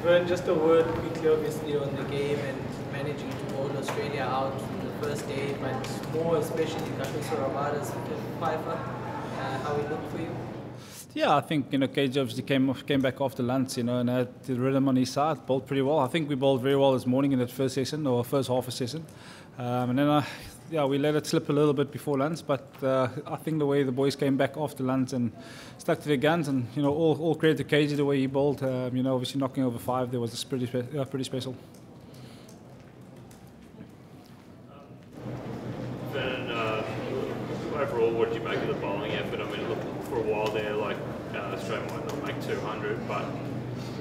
Vern, just a word quickly, obviously, on the game and managing to hold Australia out in the first day, but more especially Kagiso Rabada's fifer. How it looked for you? Yeah, I think KG obviously came back after lunch, and had the rhythm on his side, bowled pretty well. I think we bowled very well this morning in that first session or first half of session, and then we let it slip a little bit before lunch. But I think the way the boys came back after lunch and stuck to their guns, and all credit to KG the way he bowled. Obviously knocking over 5 there was pretty special. Vernon, overall, what did you make of the bowling effort? I mean, look, for a while there, like Australia might not make 200, but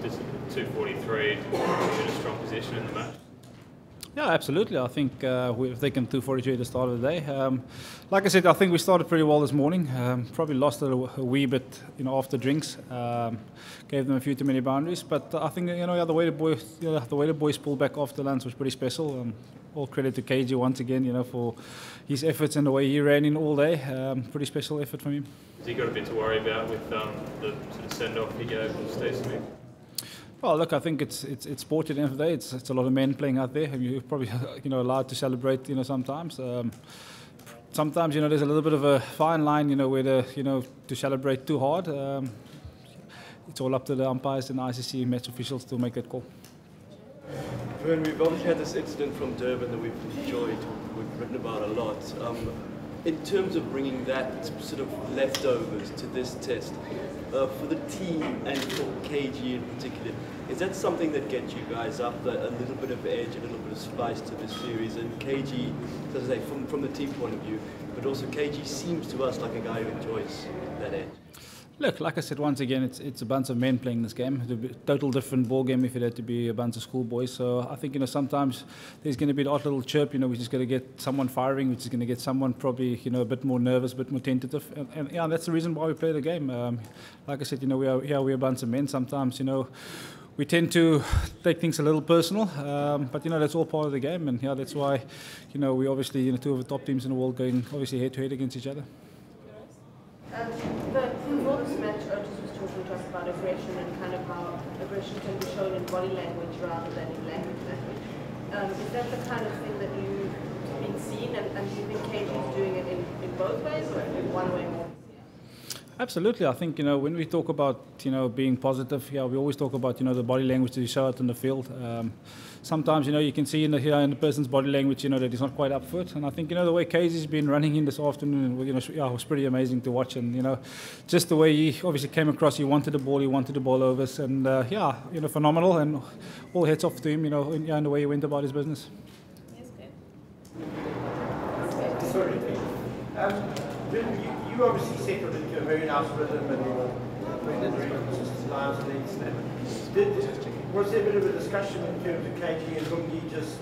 this 243 in a strong position in the match. Yeah, absolutely. I think if they can 242 at the start of the day. Like I said, I think we started pretty well this morning. Probably lost it a wee bit, after drinks. Gave them a few too many boundaries. But I think the way the boys pulled back after lunch was pretty special. All credit to KG once again, for his efforts and the way he ran in all day. Pretty special effort from him. Has he got a bit to worry about with the sort of send-off he gave to Steve Smith? Well, look, I think it's sport at the end of the day. It's a lot of men playing out there. You're probably allowed to celebrate sometimes. Sometimes there's a little bit of a fine line where to celebrate too hard. It's all up to the umpires and ICC match officials to make that call. Vern, we've obviously had this incident from Durban that we've enjoyed, we've written about a lot. In terms of bringing that sort of leftovers to this test, for the team and for KG in particular, is that something that gets you guys up a little bit of edge, a little bit of spice to this series? And KG, as I say, from the team point of view, but also KG seems to us like a guy who enjoys that edge. Look, like I said, once again, it's a bunch of men playing this game. It's a total different ball game if it had to be a bunch of schoolboys. So I think sometimes there's going to be the odd little chirp, which is going to get someone firing, which is going to get someone probably a bit more nervous, a bit more tentative, and yeah, that's the reason why we play the game. Like I said, we're a bunch of men. Sometimes we tend to take things a little personal, but that's all part of the game, and that's why we obviously two of the top teams in the world going obviously head to head against each other. Before this match, Otis was talking to us about aggression and kind of how aggression can be shown in body language rather than in language. Is that the kind of thing that you've been seeing, and do you think KG is doing it in both ways or in one way more? Absolutely. I think when we talk about being positive, we always talk about the body language that you show out in the field. Sometimes you can see in the person's body language that he's not quite up for it. And I think the way KG's been running in this afternoon, it was pretty amazing to watch. And just the way he obviously came across, he wanted the ball over us, and phenomenal. And all heads off to him, and the way he went about his business. Yes, good. Sorry, you obviously settled into a very nice rhythm and very consistent lines and things. Was there a bit of a discussion in terms of KG and Lungi just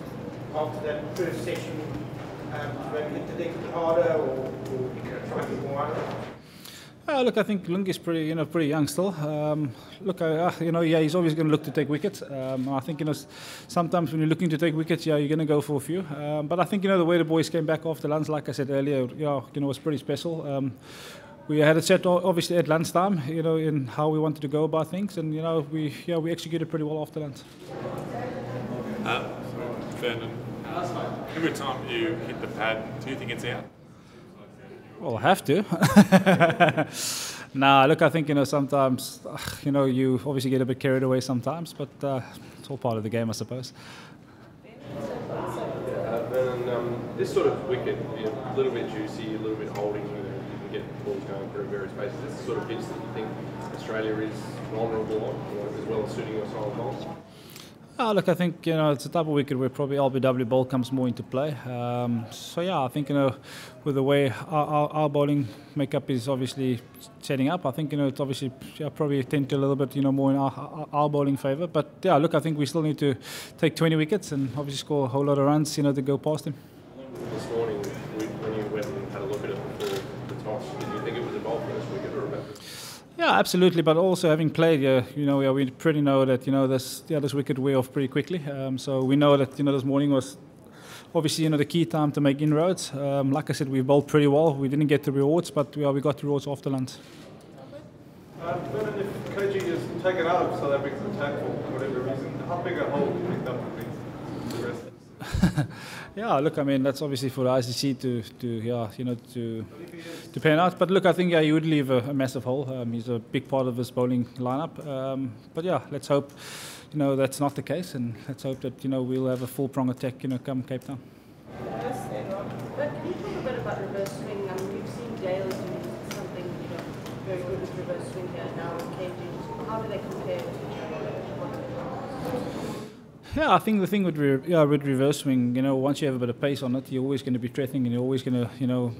after that first session to maybe hit the deck a bit harder or try to be more out? Look, I think Lungi's pretty young still. He's always going to look to take wickets. I think sometimes when you're looking to take wickets, you're going to go for a few. But I think the way the boys came back after lunch, like I said earlier, was pretty special. We had a set obviously at lunchtime, in how we wanted to go about things, and we executed pretty well after lunch. Vernon, every time you hit the pad, do you think it's out? Well, I have to. Nah, look, I think sometimes you obviously get a bit carried away sometimes, but it's all part of the game, I suppose. Vernon, this sort of wicket, a little bit juicy, a little bit holding, you can get balls going through various spaces. This is the sort of pitch that you think Australia is vulnerable on, as well as suiting your style of bowls? Look, I think it's a type of wicket where probably LBW ball comes more into play. I think with the way our bowling makeup is obviously setting up, I think it's obviously probably tend to a little bit more in our bowling favour. But look, I think we still need to take 20 wickets and obviously score a whole lot of runs to go past him. This morning, when you went and had a look at it before the toss, did you think it was a bowl for this wicket or a bad? Yeah, absolutely. But also having played, we pretty know that this wicket wear off pretty quickly. So we know that this morning was obviously the key time to make inroads. Like I said, we bowled pretty well. We didn't get the rewards, but we got the rewards after lunch. Vernon, if KG is taken out of South Africa's attack for whatever reason, How big a hole do you think that would be for the rest? Yeah, look, I mean that's obviously for the ICC to pan out. But look, I think he would leave a massive hole. He's a big part of his bowling lineup. But yeah, let's hope that's not the case, and let's hope that we'll have a full prong attack come Cape Town. But can you talk a bit about reverse swing? I mean, we've seen Dale doing something very good with reverse swing here now with KG. How do they compare to each other? Yeah, I think the thing with reverse swing, once you have a bit of pace on it, you're always going to be threatening and you're always going to,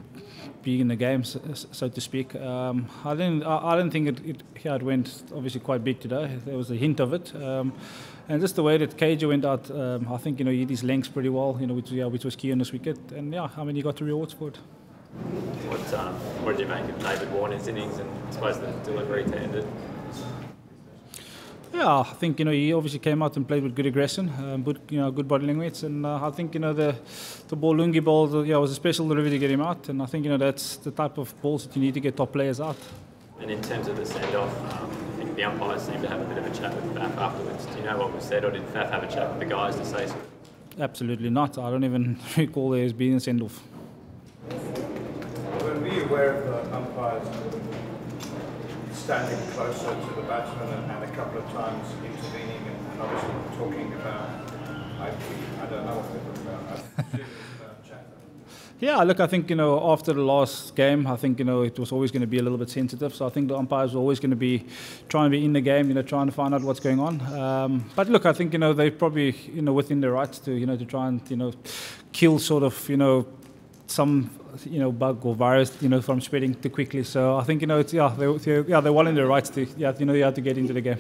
be in the game, so to speak. I didn't think it went obviously quite big today. There was a hint of it, and just the way that KJ went out, I think he hit his lengths pretty well, which was key on this wicket, and yeah, I mean he got the rewards for it. What did you make of David Warner's innings and I suppose the delivery to end it? Yeah, I think he obviously came out and played with good aggression, good body language, and I think the ball Lungi ball was a special delivery to get him out, and I think that's the type of balls that you need to get top players out. And in terms of the send-off, I think the umpires seemed to have a bit of a chat with Faf afterwards. Do you know what was said, or did Faf have a chat with the guys to say something? Absolutely not. I don't even recall there has been a send-off. Were we aware of the umpires standing closer to the batsman and a couple of times intervening and obviously talking about, I don't know what they were about, I presume it was about Chatham. Yeah, look, I think, after the last game, I think, it was always going to be a little bit sensitive. So I think the umpires were always going to be trying to be in the game, trying to find out what's going on. But look, I think, they're probably, within their rights to try and, kill sort of, some bug or virus from spreading too quickly. So I think they're well in their rights to to get into the game.